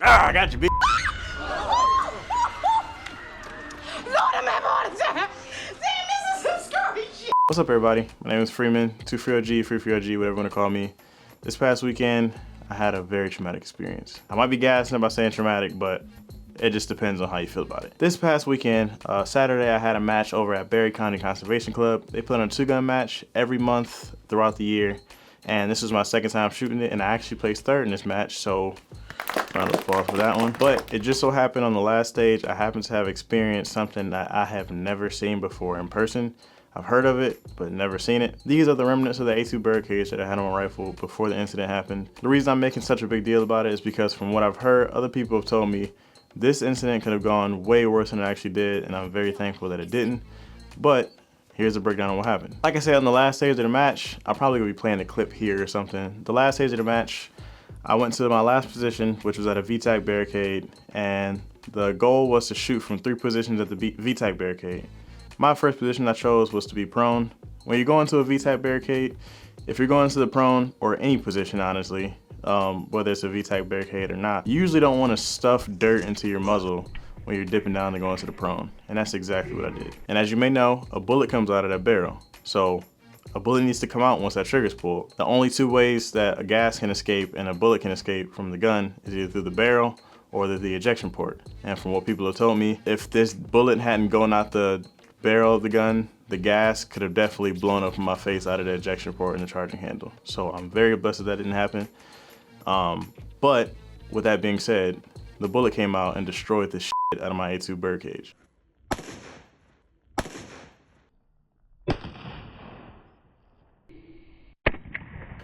Ah, I got you, bitch. Lord, I'm having a heart attack. Damn, this is some scary shit. What's up, everybody? My name is Freeman, 2FreeOG, FreeOG, whatever you want to call me. This past weekend, I had a very traumatic experience. I might be gassing by saying traumatic, but it just depends on how you feel about it. This past weekend, Saturday, I had a match over at Berry County Conservation Club. They put on a 2-gun match every month throughout the year, and this was my second time shooting it, and I actually placed third in this match, so round of applause for that one. But it just so happened on the last stage, I happened to have experienced something that I have never seen before in person. I've heard of it, but never seen it. These are the remnants of the A2 birdcage that I had on my rifle before the incident happened. The reason I'm making such a big deal about it is because from what I've heard, other people have told me this incident could have gone way worse than it actually did, and I'm very thankful that it didn't. But here's a breakdown of what happened. Like I said, on the last stage of the match, I'm probably gonna be playing a clip here or something. The last stage of the match, I went to my last position, which was at a VTAC barricade, and the goal was to shoot from 3 positions at the VTAC barricade. My first position I chose was to be prone. When you go into a VTAC barricade, if you're going to the prone, or any position honestly, whether it's a VTAC barricade or not, you usually don't want to stuff dirt into your muzzle when you're dipping down to go into the prone. And that's exactly what I did. And as you may know, a bullet comes out of that barrel. So a bullet needs to come out once that trigger's pulled. The only 2 ways that a gas can escape and a bullet can escape from the gun is either through the barrel or the ejection port. And from what people have told me, if this bullet hadn't gone out the barrel of the gun, the gas could have definitely blown up in my face out of the ejection port and the charging handle. So I'm very blessed that didn't happen. But with that being said, the bullet came out and destroyed the shit out of my A2 birdcage.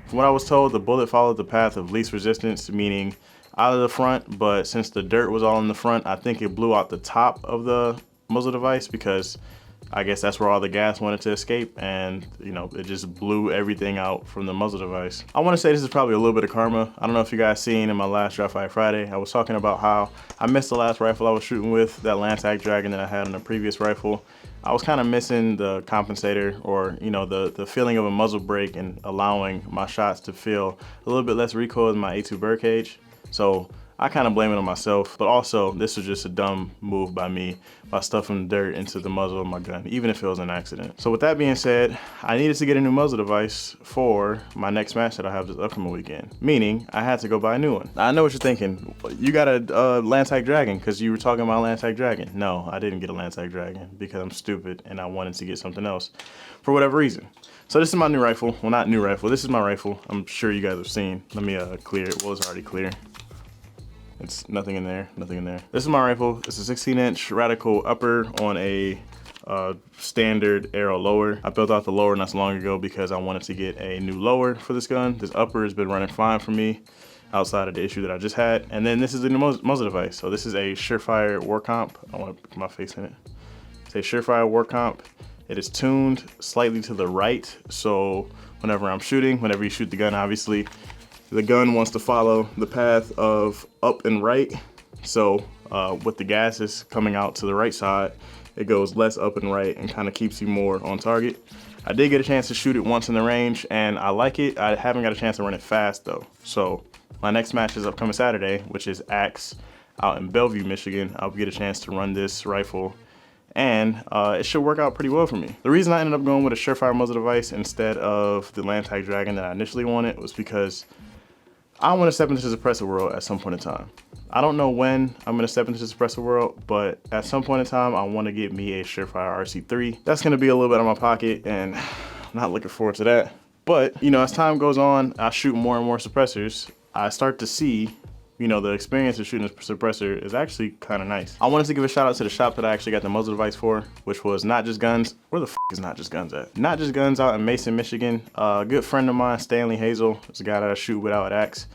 From what I was told, the bullet followed the path of least resistance, meaning out of the front, but since the dirt was all in the front, I think it blew out the top of the muzzle device because I guess that's where all the gas wanted to escape, and you know, it just blew everything out from the muzzle device. I want to say this is probably a little bit of karma. I don't know if you guys seen in my last Dry Fire Friday, I was talking about how I missed the last rifle I was shooting with, that Lantac Dragon that I had on the previous rifle. I was kind of missing the compensator, or you know, the feeling of a muzzle brake and allowing my shots to feel a little bit less recoil in my A2 birdcage. So I kind of blame it on myself, but also this was just a dumb move by me by stuffing dirt into the muzzle of my gun, even if it was an accident. So with that being said, I needed to get a new muzzle device for my next match that I have this upcoming weekend, meaning I had to go buy a new one. Now, I know what you're thinking. You got a Lantac Dragon because you were talking about Lantac Dragon. No, I didn't get a Lantac Dragon because I'm stupid and I wanted to get something else for whatever reason. So this is my new rifle. Well, not new rifle. This is my rifle. I'm sure you guys have seen. Let me clear it. Well, it's already clear. It's nothing in there, nothing in there. This is my rifle. It's a 16-inch Radical upper on a standard arrow lower. I built out the lower not so long ago because I wanted to get a new lower for this gun. This upper has been running fine for me outside of the issue that I just had. And then this is the new muzzle device. So this is a Surefire War Comp. I want to put my face in it. It's a Surefire War Comp. It is tuned slightly to the right. So whenever I'm shooting, whenever you shoot the gun, obviously, the gun wants to follow the path of up and right. So with the gases coming out to the right side, it goes less up and right and kind of keeps you more on target. I did get a chance to shoot it once in the range and I like it. I haven't got a chance to run it fast though. So my next match is upcoming Saturday, which is Axe out in Bellevue, Michigan. I'll get a chance to run this rifle and it should work out pretty well for me. The reason I ended up going with a Surefire muzzle device instead of the Lantac Dragon that I initially wanted was because I want to step into the suppressor world at some point in time. I don't know when I'm going to step into the suppressor world, but at some point in time, I want to get me a Surefire RC3. That's going to be a little bit out of my pocket, and I'm not looking forward to that. But, you know, as time goes on, I shoot more and more suppressors. I start to see, you know, the experience of shooting a suppressor is actually kind of nice. I wanted to give a shout out to the shop that I actually got the muzzle device for, which was Not Just Guns. Where the f is Not Just Guns at? Not Just Guns out in Mason, Michigan. A good friend of mine, Stanley Hazel, is a guy that I shoot with out at Axe.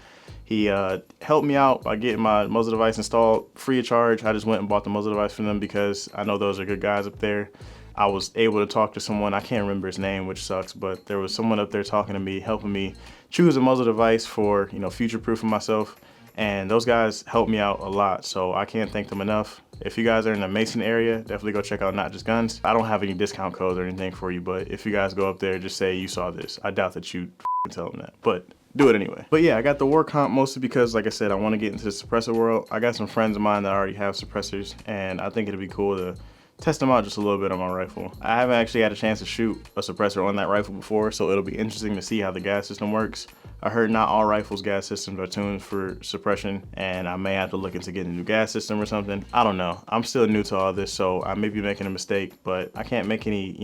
He helped me out by getting my muzzle device installed free of charge. I just went and bought the muzzle device for them because I know those are good guys up there. I was able to talk to someone, I can't remember his name, which sucks, but there was someone up there talking to me, helping me choose a muzzle device for, you know, future-proofing myself. And those guys helped me out a lot, so I can't thank them enough. If you guys are in the Mason area, definitely go check out Not Just Guns. I don't have any discount codes or anything for you, but if you guys go up there, just say you saw this. I doubt that you tell them that, but do it anyway. But yeah, I got the war comp mostly because, like I said, I want to get into the suppressor world. I got some friends of mine that already have suppressors, and I think it'd be cool to test them out just a little bit on my rifle. I haven't actually had a chance to shoot a suppressor on that rifle before, so it'll be interesting to see how the gas system works. I heard not all rifles' gas systems are tuned for suppression, and I may have to look into getting a new gas system or something. I don't know. I'm still new to all this, so I may be making a mistake, but I can't make any,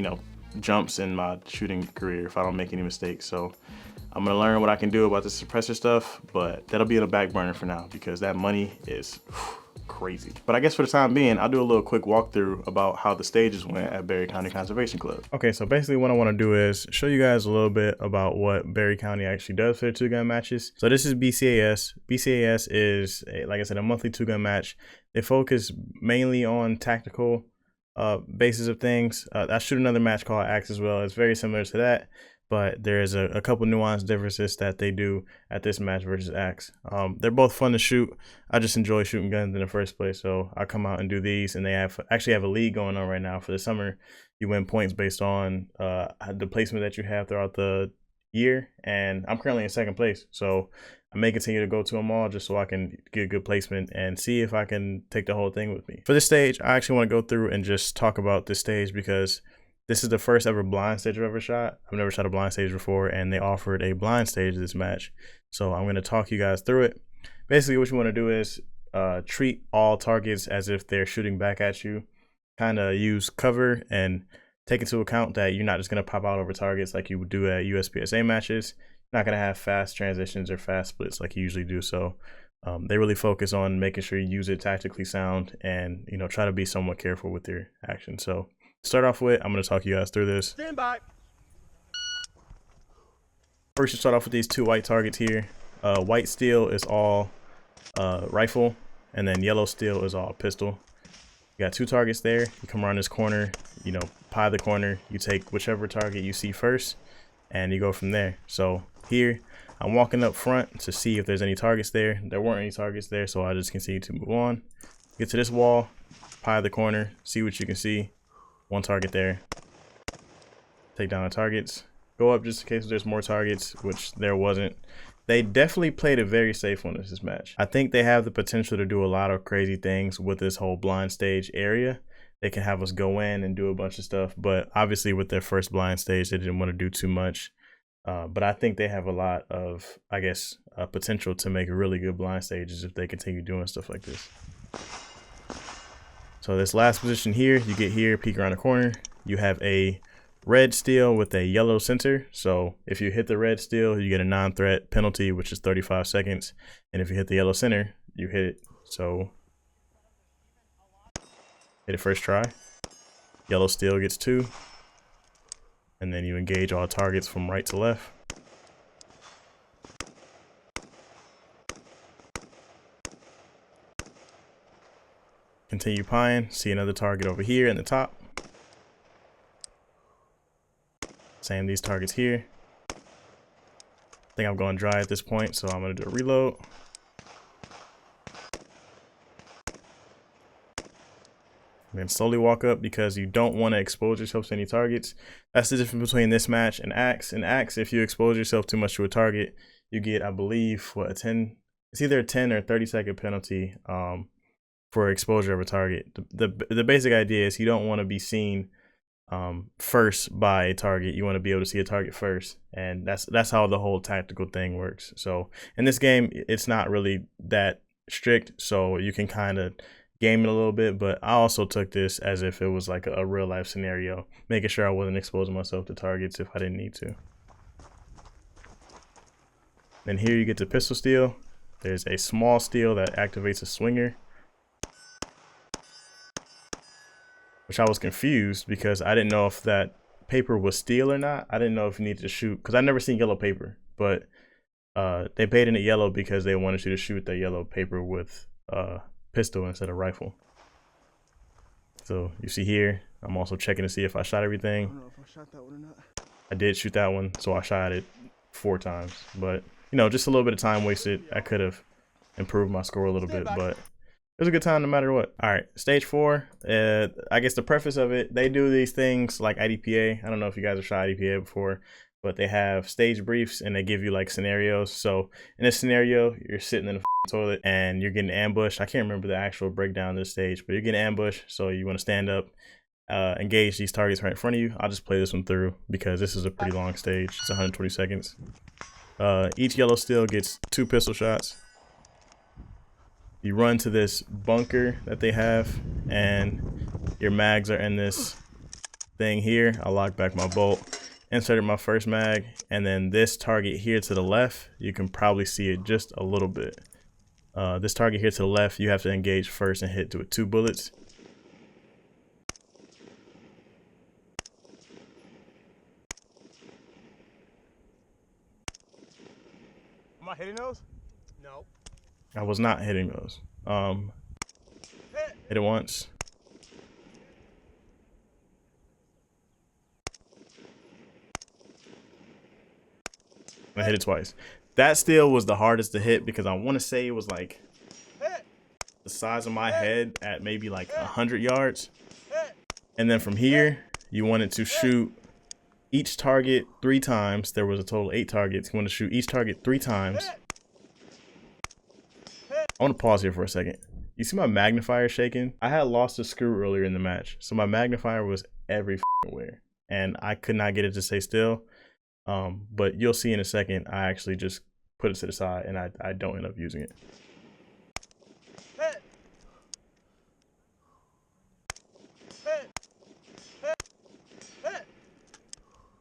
jumps in my shooting career if I don't make any mistakes. So I'm gonna learn what I can do about the suppressor stuff, but that'll be in the back burner for now because that money is crazy. But I guess for the time being, I'll do a little quick walkthrough about how the stages went at Berry County Conservation Club. Okay, so basically what I want to do is show you guys a little bit about what Berry County actually does for their two-gun matches. So this is BCAS. BCAS is, like I said, a monthly two-gun match. They focus mainly on tactical basis of things. I shoot another match called Axe as well. It's very similar to that, but there's a couple nuanced differences that they do at this match versus Axe. They're both fun to shoot. I just enjoy shooting guns in the first place, so I come out and do these, and they actually have a league going on right now for the summer. You win points based on the placement that you have throughout the year, and I'm currently in second place, so I may continue to go to them all just so I can get a good placement and see if I can take the whole thing with me. For this stage, I actually want to go through and just talk about this stage because this is the first ever blind stage I've ever shot. I've never shot a blind stage before, and they offered a blind stage this match. So I'm going to talk you guys through it. Basically, what you want to do is treat all targets as if they're shooting back at you. Kind of use cover and take into account that you're not just going to pop out over targets like you would do at USPSA matches. You're not going to have fast transitions or fast splits like you usually do. So they really focus on making sure you use it tactically sound and, try to be somewhat careful with your action. So to start off with, I'm going to talk you guys through this. Stand by. First, you start off with these two white targets here. White steel is all rifle, and then yellow steel is all pistol. You got two targets there. You come around this corner, pie the corner. You take whichever target you see first, and you go from there. So here, I'm walking up front to see if there's any targets there. There weren't any targets there, so I just continue to move on. Get to this wall, pie the corner, see what you can see. One target there. Take down the targets. Go up just in case there's more targets, which there wasn't. They definitely played a very safe one in this match. I think they have the potential to do a lot of crazy things with this whole blind stage area. They can have us go in and do a bunch of stuff, but obviously with their first blind stage, they didn't want to do too much. But I think they have a lot of, potential to make really good blind stages if they continue doing stuff like this. So this last position here, you get here, peek around the corner. You have a red steel with a yellow center. So if you hit the red steel, you get a non-threat penalty, which is 35 seconds. And if you hit the yellow center, you hit it. So hit it first try. Yellow steel gets 2. And then you engage all targets from right to left. Continue pieing, see another target over here in the top. Same these targets here. I think I'm going dry at this point, so I'm going to do a reload. And then slowly walk up because you don't want to expose yourself to any targets. That's the difference between this match and Axe. In Axe, if you expose yourself too much to a target, you get, I believe, it's either a 10 or 30-second penalty for exposure of a target. The basic idea is you don't want to be seen first by a target. You want to be able to see a target first, and that's how the whole tactical thing works. So in this game, it's not really that strict, so you can kind of game it a little bit, but I also took this as if it was like a real life scenario, making sure I wasn't exposing myself to targets if I didn't need to. Then here you get to pistol steel. There's a small steel that activates a swinger, which I was confused because I didn't know if that paper was steel or not. I didn't know if you needed to shoot, because I never seen yellow paper, but they painted it yellow because they wanted you to shoot the yellow paper with pistol instead of rifle. So you see here, I'm also checking to see if I shot everything. I don't know if I shot that one or not. I did shoot that one, so I shot it 4 times, but just a little bit of time wasted. I could have improved my score a little bit, but it was a good time no matter what. All right, stage 4. I guess the preface of it, they do these things like IDPA. I don't know if you guys have shot IDPA before, but they have stage briefs and they give you like scenarios. So in this scenario, you're sitting in the toilet and you're getting ambushed. I can't remember the actual breakdown of this stage, but you're getting ambushed. So you want to stand up, engage these targets right in front of you. I'll just play this one through because this is a pretty long stage. It's 120 seconds. Each yellow steel gets 2 pistol shots. You run to this bunker that they have, and your mags are in this thing here. I lock back my bolt, inserted my first mag, and then this target here to the left, you can probably see it just a little bit. This target here to the left, you have to engage first and hit with 2 bullets. Am I hitting those? No. I was not hitting those. Hit it once. I hit it twice. That steel was the hardest to hit because I want to say it was like the size of my head at maybe like 100 yards. And then from here, you wanted to shoot each target 3 times. There was a total of 8 targets. You want to shoot each target 3 times. I want to pause here for a second. You see my magnifier shaking? I had lost a screw earlier in the match, so my magnifier was everywhere, and I could not get it to stay still. But you'll see in a second, I actually just put it to the side, and I don't end up using it.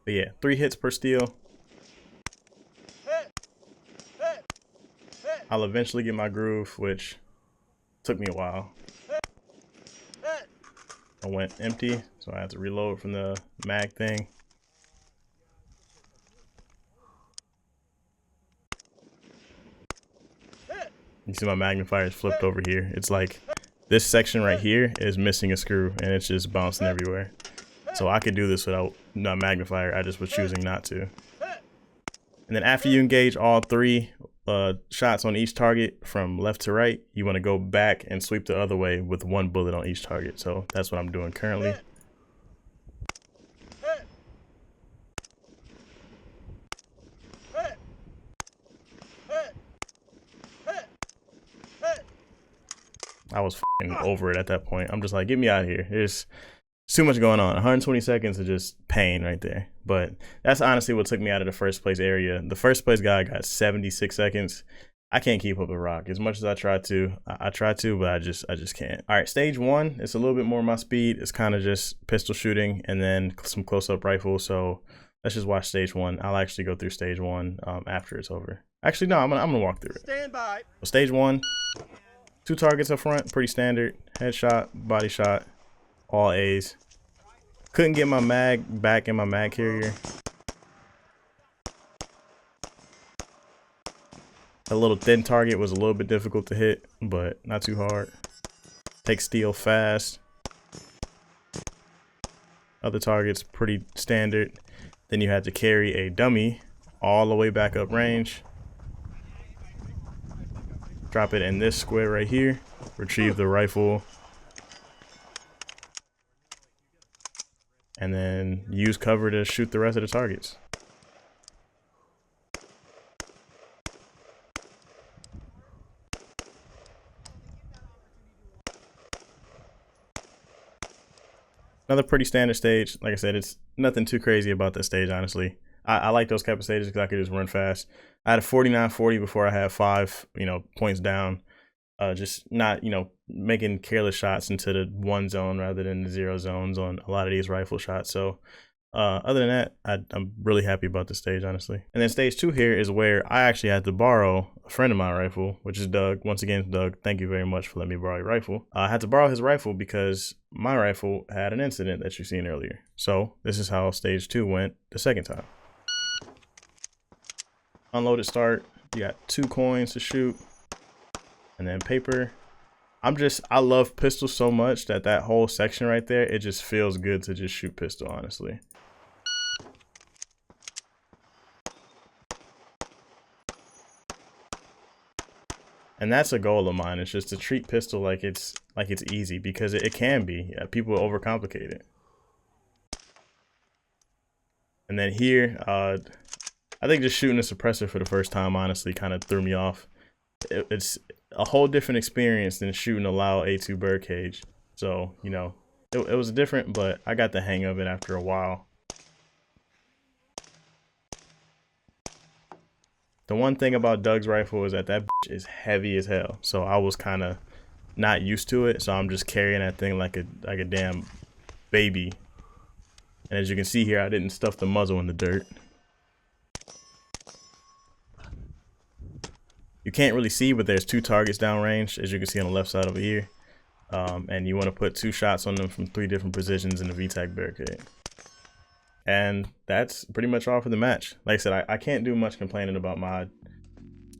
But yeah, 3 hits per steel. I'll eventually get my groove, which took me a while. I went empty, so I had to reload from the mag thing. You see my magnifier is flipped over here. It's like this section right here is missing a screw and it's just bouncing everywhere. So I could do this without a magnifier. I just was choosing not to. And then after you engage all 3 shots on each target from left to right, you want to go back and sweep the other way with 1 bullet on each target. So that's what I'm doing currently. I was f***ing over it at that point. I'm just like, get me out of here. There's too much going on. 120 seconds of just pain right there. But that's honestly what took me out of the first place area. The first place guy got 76 seconds. I can't keep up with Rock as much as I try to. I try to, but I just can't. All right, stage 1. It's a little bit more my speed. It's kind of just pistol shooting and then some close-up rifle. So let's just watch stage 1. I'll actually go through stage 1 after it's over. Actually, no, I'm gonna walk through it. Stand by. So stage 1. 2 targets up front, pretty standard. Headshot, body shot, all A's. Couldn't get my mag back in my mag carrier. A little thin target was a little bit difficult to hit, but not too hard. Take steel fast. Other targets, pretty standard. Then you had to carry a dummy all the way back up range. Drop it in this square right here. Retrieve the rifle. And then use cover to shoot the rest of the targets. Another pretty standard stage. Like I said, it's nothing too crazy about this stage, honestly. I like those type of stages because I could just run fast. I had a 49-40 before I had 5, points down. Just not, making careless shots into the 1 zone rather than the 0 zones on a lot of these rifle shots. So other than that, I'm really happy about the stage, honestly. And then stage 2 here is where I actually had to borrow a friend of my rifle, which is Doug. Once again, Doug, thank you very much for letting me borrow your rifle. I had to borrow his rifle because my rifle had an incident that you've seen earlier. So this is how stage 2 went the second time. Unloaded start. You got 2 coins to shoot. And then paper. I love pistols so much that whole section right there, it just feels good to just shoot pistol, honestly. And that's a goal of mine. It's just to treat pistol like it's easy, because it can be. Yeah, people overcomplicate it. And then here, I think just shooting a suppressor for the first time honestly kind of threw me off. It's a whole different experience than shooting a loud A2 birdcage. So, you know, it was different, but I got the hang of it after a while. The one thing about Doug's rifle is that bitch is heavy as hell. So I was kind of not used to it. So I'm just carrying that thing like a damn baby. And as you can see here, I didn't stuff the muzzle in the dirt. You can't really see, but there's 2 targets downrange, as you can see on the left side over here. And you want to put 2 shots on them from 3 different positions in the VTAC barricade. And that's pretty much all for the match. Like I said, I can't do much complaining about my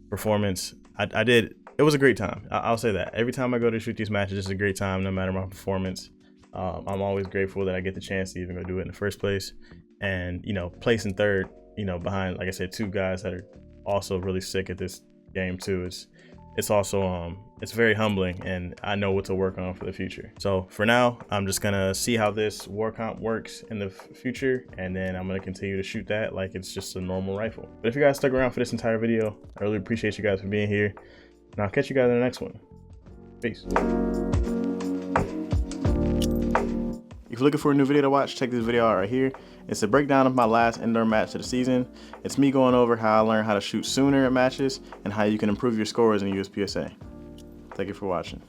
performance. It was a great time. I'll say that. Every time I go to shoot these matches, it's a great time, no matter my performance. I'm always grateful that I get the chance to even go do it in the first place. And, you know, placing third, you know, behind, like I said, 2 guys that are also really sick at this game too. It's also it's very humbling, and I know what to work on for the future. So for now, I'm just gonna see how this war comp works in the future, and then I'm gonna continue to shoot that like it's just a normal rifle. But if you guys stuck around for this entire video, I really appreciate you guys for being here, and I'll catch you guys in the next one. Peace. If you're looking for a new video to watch, check this video out right here. It's a breakdown of my last indoor match of the season. It's me going over how I learned how to shoot sooner at matches and how you can improve your scores in USPSA. Thank you for watching.